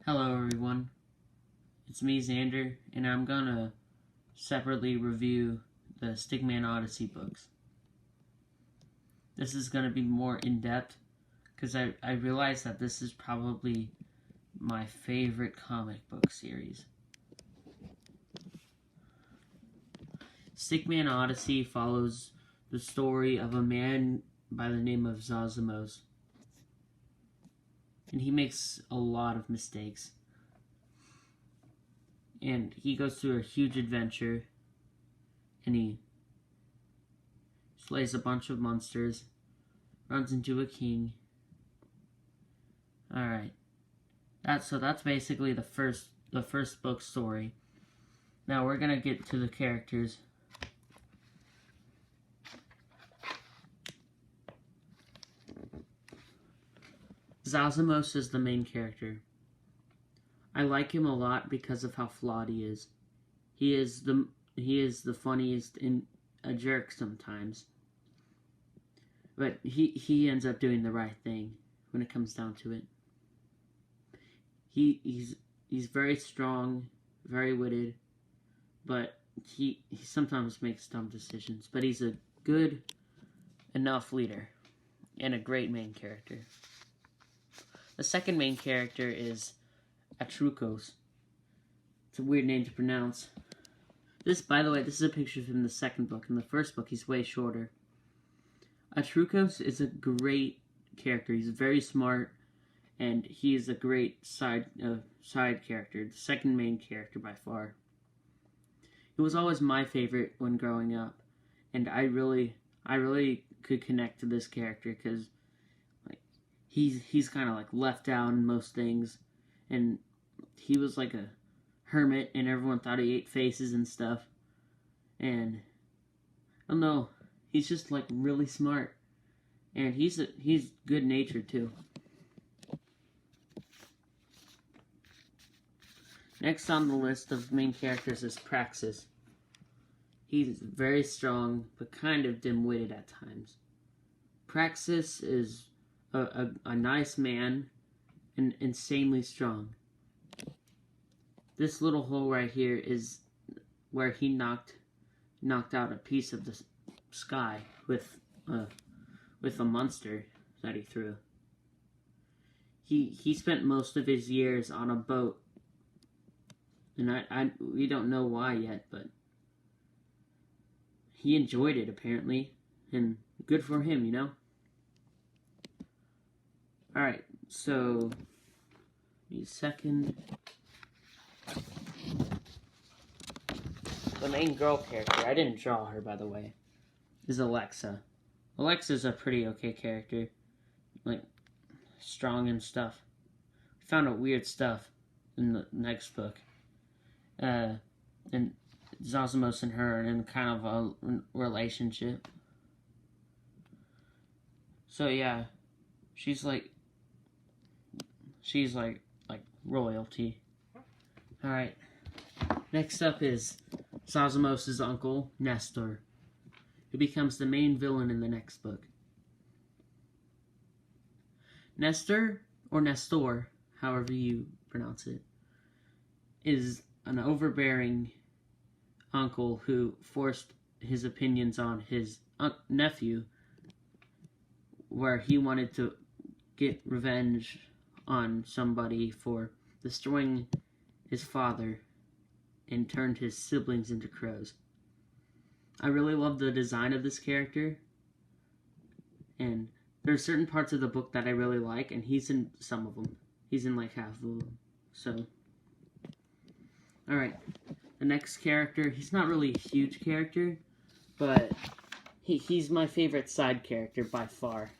Hello everyone, it's me Xander, and I'm gonna separately review the Stickman Odyssey books. This is gonna be more in-depth, because I realized that this is probably my favorite comic book series. Stickman Odyssey follows the story of a man by the name of Zazamos. And he makes a lot of mistakes. And he goes through a huge adventure, and he slays a bunch of monsters, runs into a king. Alright. That's basically the first book story. Now we're gonna get to the characters. Zazamos is the main character. I like him a lot because of how flawed he is. He is the funniest and a jerk sometimes. But he ends up doing the right thing when it comes down to it. He's very strong, very witted, but he sometimes makes dumb decisions. But he's a good enough leader and a great main character. The second main character is Atrukos. It's a weird name to pronounce. This, by the way, this is a picture from the second book. In the first book, he's way shorter. Atrukos is a great character. He's very smart, and he is a great side character. The second main character by far. He was always my favorite when growing up, and I really could connect to this character because he's kind of like left out in most things, and he was like a hermit, and everyone thought he ate faces and stuff. And I don't know, he's just like really smart, and he's good natured too. Next on the list of main characters is Praxis. He's very strong, but kind of dim-witted at times. Praxis is a nice man and insanely strong. This little hole right here is where he knocked out a piece of the sky with a monster that he threw. He spent most of his years on a boat, and we don't know why yet, but he enjoyed it apparently, and good for him, you know. Alright, so give me a second. The main girl character, I didn't draw her by the way, is Alexa. Alexa's a pretty okay character, like strong and stuff. We found out weird stuff in the next book. And Zazamos and her are in kind of a relationship. So yeah, she's like royalty. Alright. Next up is Zazamos' uncle, Nestor, who becomes the main villain in the next book. Nestor, or Nestor, however you pronounce it, is an overbearing uncle who forced his opinions on his nephew, where he wanted to get revenge on somebody for destroying his father and turned his siblings into crows. I really love the design of this character, and there are certain parts of the book that I really like, and he's in some of them. He's in like half of them. So, alright, the next character, he's not really a huge character, but he's my favorite side character by far.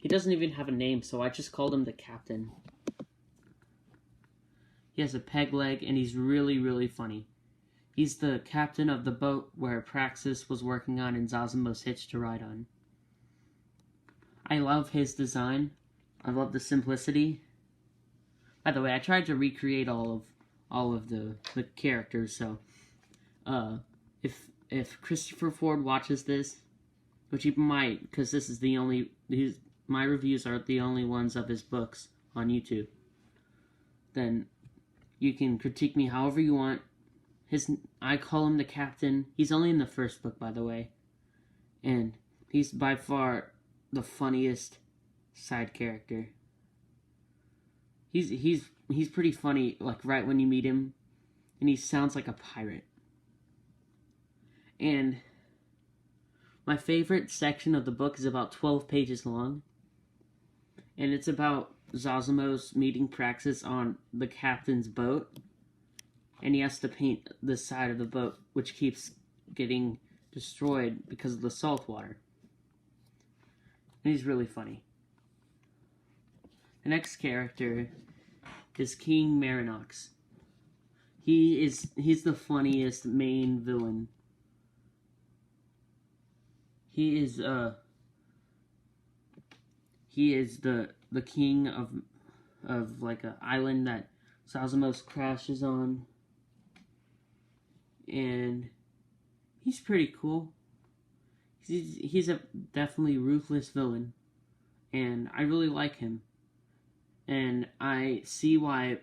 He doesn't even have a name, so I just called him the captain. He has a peg leg, and he's really funny. He's the captain of the boat where Praxis was working on and Zazamos hitched to ride on. I love his design. I love the simplicity. By the way, I tried to recreate all of the characters, so if Christopher Ford watches this, which he might, because this is my reviews are the only ones of his books on YouTube, then you can critique me however you want. I call him the captain. He's only in the first book, by the way. And he's by far the funniest side character. He's pretty funny, like, right when you meet him. And he sounds like a pirate. And my favorite section of the book is about 12 pages long. And it's about Zosimo's meeting Praxis on the captain's boat. And he has to paint the side of the boat, which keeps getting destroyed because of the salt water. And he's really funny. The next character is King Marinox. He's the funniest main villain. He is the king of like an island that Zosimo crashes on. And he's pretty cool. He's a definitely ruthless villain, and I really like him. And I see why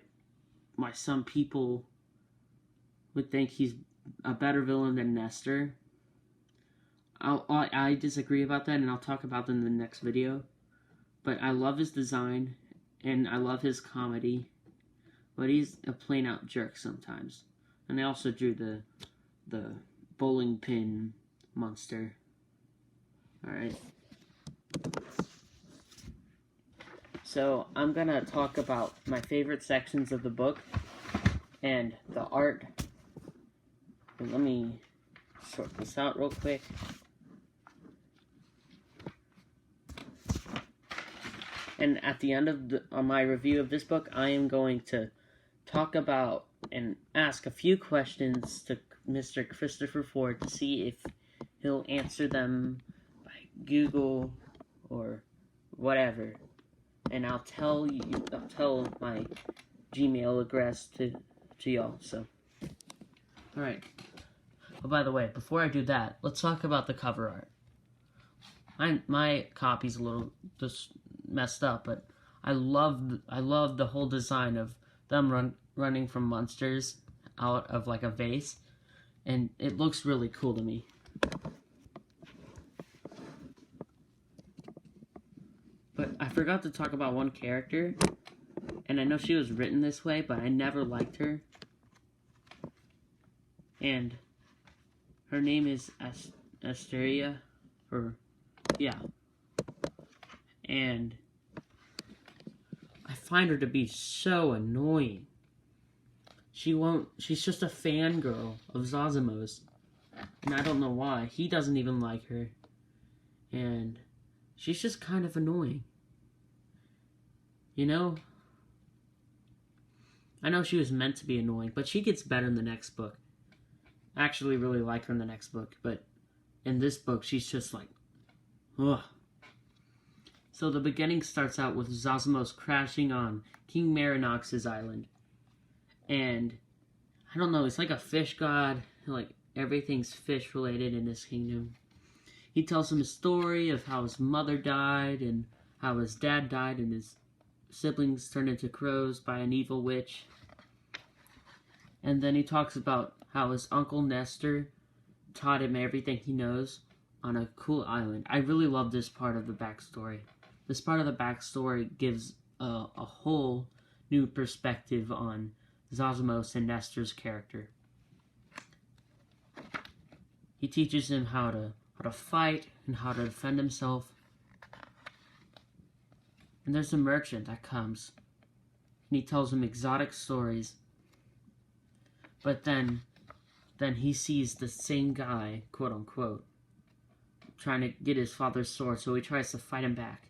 some people would think he's a better villain than Nestor. I disagree about that, and I'll talk about that in the next video. But I love his design, and I love his comedy. But he's a plain-out jerk sometimes. And I also drew the bowling pin monster. Alright. So, I'm gonna talk about my favorite sections of the book and the art. And let me sort this out real quick. And at the end of my review of this book, I am going to talk about and ask a few questions to Mr. Christopher Ford to see if he'll answer them by Google or whatever. And I'll tell my Gmail address to y'all. So, all right. Oh, by the way, before I do that, let's talk about the cover art. My copy's a little just messed up, but I love the whole design of them running from monsters out of like a vase, and it looks really cool to me. But I forgot to talk about one character, and I know she was written this way, but I never liked her. And her name is Asteria, and I find her to be so annoying. She's just a fangirl of Zosimo's, and I don't know why. He doesn't even like her, and she's just kind of annoying. You know? I know she was meant to be annoying, but she gets better in the next book. I actually really like her in the next book, but in this book, she's just like, ugh. So the beginning starts out with Zosimo's crashing on King Marinox's island. And, I don't know, it's like a fish god. Like, everything's fish related in this kingdom. He tells him a story of how his mother died, and how his dad died, and his siblings turned into crows by an evil witch. And then he talks about how his uncle Nestor taught him everything he knows on a cool island. I really love this part of the backstory. This part of the backstory gives a whole new perspective on Zosimo and Nestor's character. He teaches him how to fight and how to defend himself. And there's a merchant that comes, and he tells him exotic stories. But then he sees the same guy, quote unquote, trying to get his father's sword, so he tries to fight him back.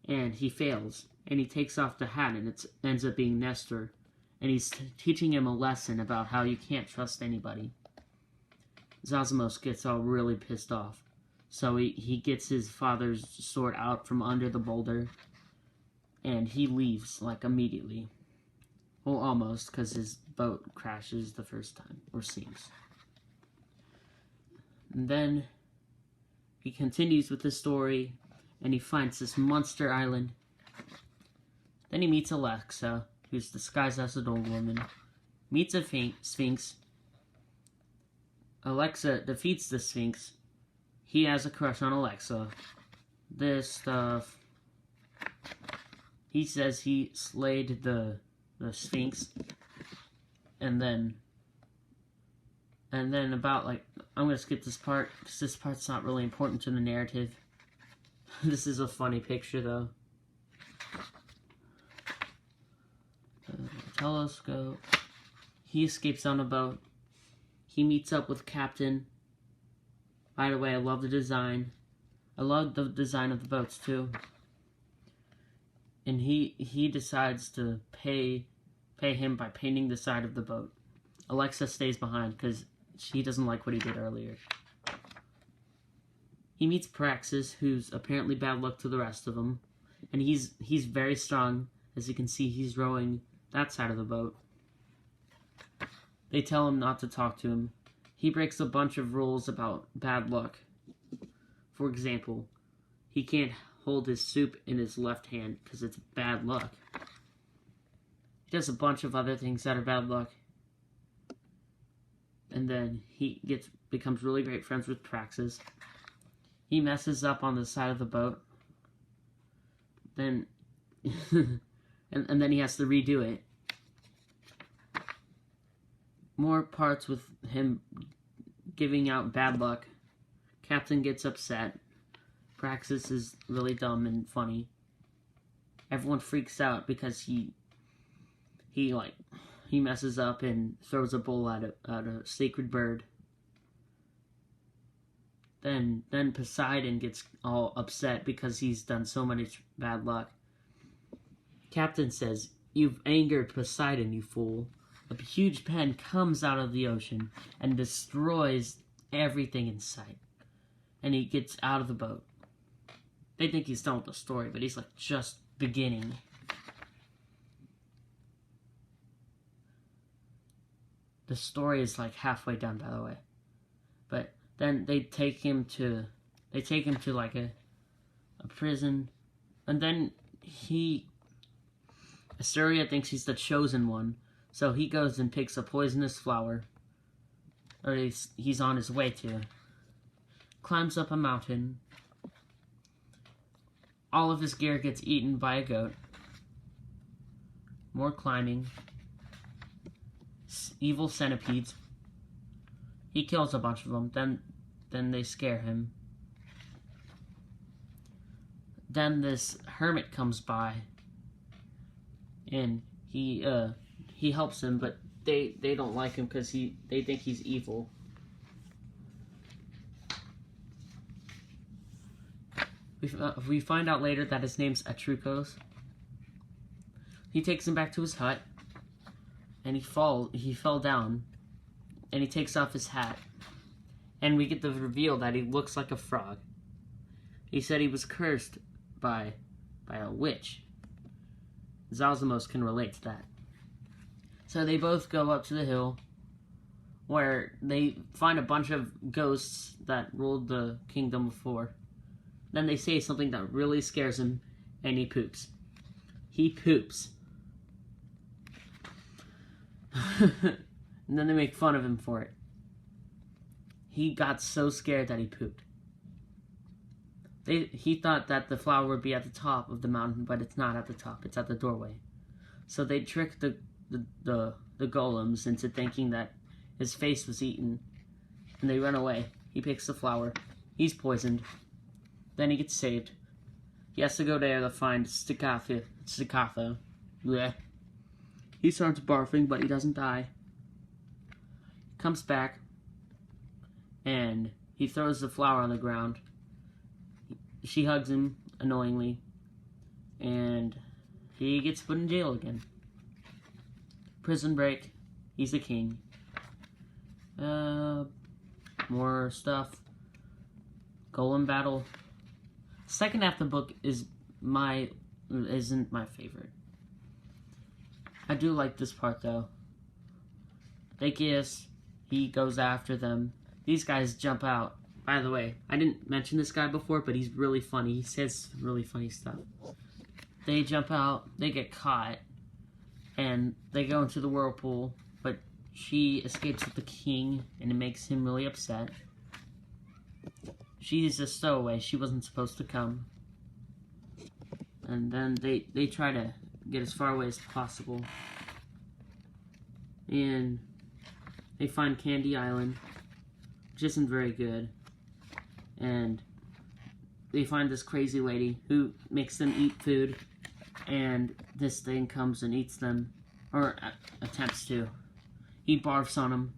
And he fails, and he takes off the hat, and it ends up being Nestor. And he's teaching him a lesson about how you can't trust anybody. Zosimo gets all really pissed off. So he gets his father's sword out from under the boulder, and he leaves, like, immediately. Well, almost, because his boat crashes the first time, or sinks. And then he continues with the story, and he finds this monster island. Then he meets Alexa, who's disguised as an old woman, meets a Sphinx. Alexa defeats the Sphinx. He has a crush on Alexa. This stuff. He says he slayed the Sphinx. And then about, like, I'm going to skip this part, because this part's not really important to the narrative. This is a funny picture, though. Telescope. He escapes on a boat. He meets up with Captain. By the way, I love the design. I love the design of the boats, too. And he decides to pay him by painting the side of the boat. Alexa stays behind, because she doesn't like what he did earlier. He meets Praxis, who's apparently bad luck to the rest of them. And he's very strong. As you can see, he's rowing that side of the boat. They tell him not to talk to him. He breaks a bunch of rules about bad luck. For example, he can't hold his soup in his left hand because it's bad luck. He does a bunch of other things that are bad luck. And then he becomes really great friends with Praxis. He messes up on the side of the boat. Then and then he has to redo it. More parts with him giving out bad luck. Captain gets upset. Praxis is really dumb and funny. Everyone freaks out because he messes up and throws a bowl at a sacred bird. Then Poseidon gets all upset because he's done so much bad luck. Captain says, "You've angered Poseidon, you fool." A huge pen comes out of the ocean and destroys everything in sight. And he gets out of the boat. They think he's done with the story, but he's like just beginning. The story is like halfway done, by the way. But then they take him to like a prison, and then Asteria thinks he's the chosen one, so he goes and picks a poisonous flower, or he's on his way to. Climbs up a mountain. All of his gear gets eaten by a goat. More climbing. Evil centipedes. He kills a bunch of them. Then they scare him. Then this hermit comes by, and he helps him, but they don't like him because they think he's evil. We find out later that his name's Atrukos. He takes him back to his hut, and he fell down, and he takes off his hat, and we get the reveal that he looks like a frog. He said he was cursed by a witch. Zalzamos can relate to that. So they both go up to the hill, where they find a bunch of ghosts that ruled the kingdom before. Then they say something that really scares him, and he poops. He poops. And then they make fun of him for it. He got so scared that he pooped. He thought that the flower would be at the top of the mountain, but it's not at the top. It's at the doorway. So they trick the golems into thinking that his face was eaten, and they run away. He picks the flower. He's poisoned. Then he gets saved. He has to go there to find Staccato. Blech. He starts barfing, but he doesn't die. Comes back, and he throws the flower on the ground. She hugs him, annoyingly, and he gets put in jail again. Prison break. He's the king. More stuff. Golem battle. Second half of the book isn't my favorite. I do like this part though. They kiss. He goes after them. These guys jump out. By the way, I didn't mention this guy before, but he's really funny. He says really funny stuff. They jump out. They get caught. and they go into the whirlpool, but she escapes with the king, and it makes him really upset. She's a stowaway. She wasn't supposed to come. And then they try to get as far away as possible. And they find Candy Island, which isn't very good. And they find this crazy lady who makes them eat food. And this thing comes and eats them. Or attempts to. He barfs on them.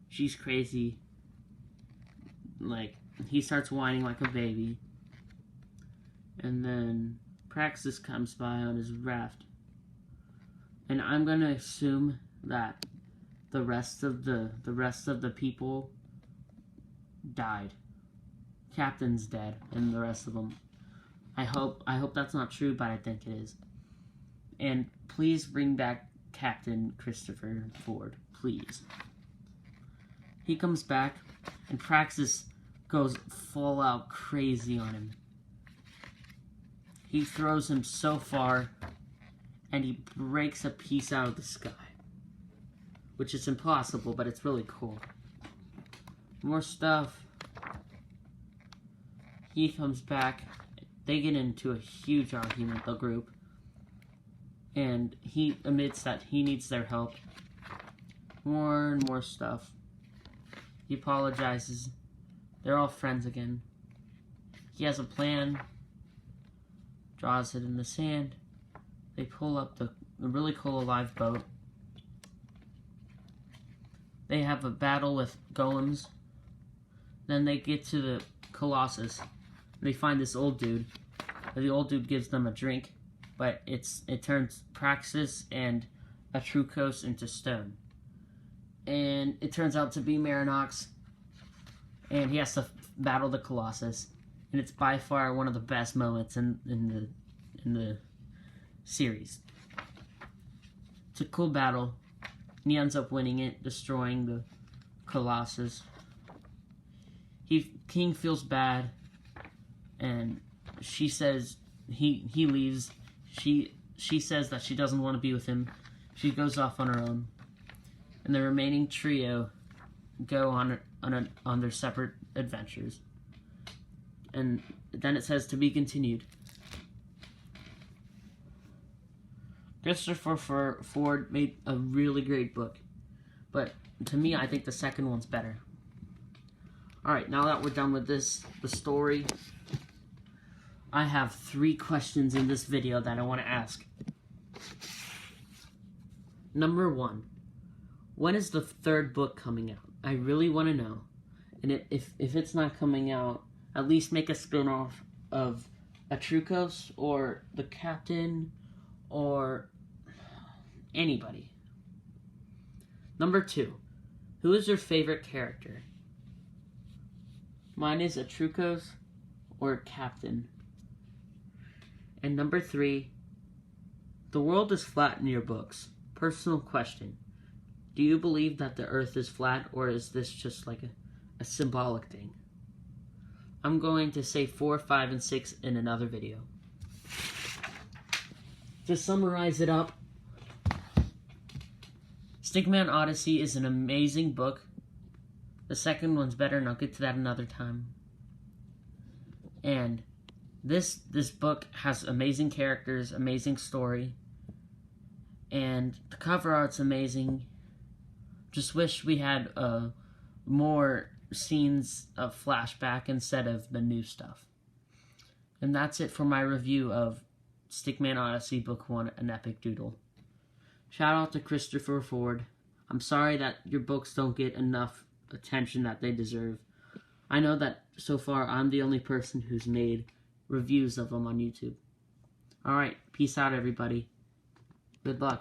She's crazy. Like, he starts whining like a baby. And then Praxis comes by on his raft. And I'm gonna assume that the rest of the people died. Captain's dead, and the rest of them. I hope that's not true, but I think it is. And please bring back Captain Christopher Ford, please. He comes back, and Praxis goes full out crazy on him. He throws him so far, and he breaks a piece out of the sky. Which is impossible, but it's really cool. More stuff. He comes back. They get into a huge argument, the group. And he admits that he needs their help. More and more stuff. He apologizes. They're all friends again. He has a plan. Draws it in the sand. They pull up the really cool alive boat. They have a battle with golems. Then they get to the Colossus. They find this old dude. The old dude gives them a drink, but it turns Praxis and Atrucos into stone. And it turns out to be Marinox. And he has to battle the Colossus. And it's by far one of the best moments in the series. It's a cool battle. And he ends up winning it, destroying the Colossus. King feels bad, and she says he leaves. She says that she doesn't want to be with him. She goes off on her own, and the remaining trio go on their separate adventures. And then it says to be continued. Christopher Ford made a really great book, but to me, I think the second one's better. Alright, now that we're done with the story, I have 3 questions in this video that I want to ask. Number 1, when is the 3rd book coming out? I really want to know. And if it's not coming out, at least make a spin-off of Atrucos or the Captain or anybody. Number 2, who is your favorite character? Mine is Atrucos or Captain. And number 3, the world is flat in your books. Personal question. Do you believe that the earth is flat, or is this just like a symbolic thing? I'm going to say 4, 5, and 6 in another video. To summarize it up, Stickman Odyssey is an amazing book. The second one's better, and I'll get to that another time. And this book has amazing characters, amazing story, and the cover art's amazing. Just wish we had more scenes of flashback instead of the new stuff. And that's it for my review of Stickman Odyssey Book 1, An Epic Doodle. Shout out to Christopher Ford. I'm sorry that your books don't get enough attention that they deserve. I know that so far I'm the only person who's made reviews of them on YouTube. Alright, peace out everybody. Good luck.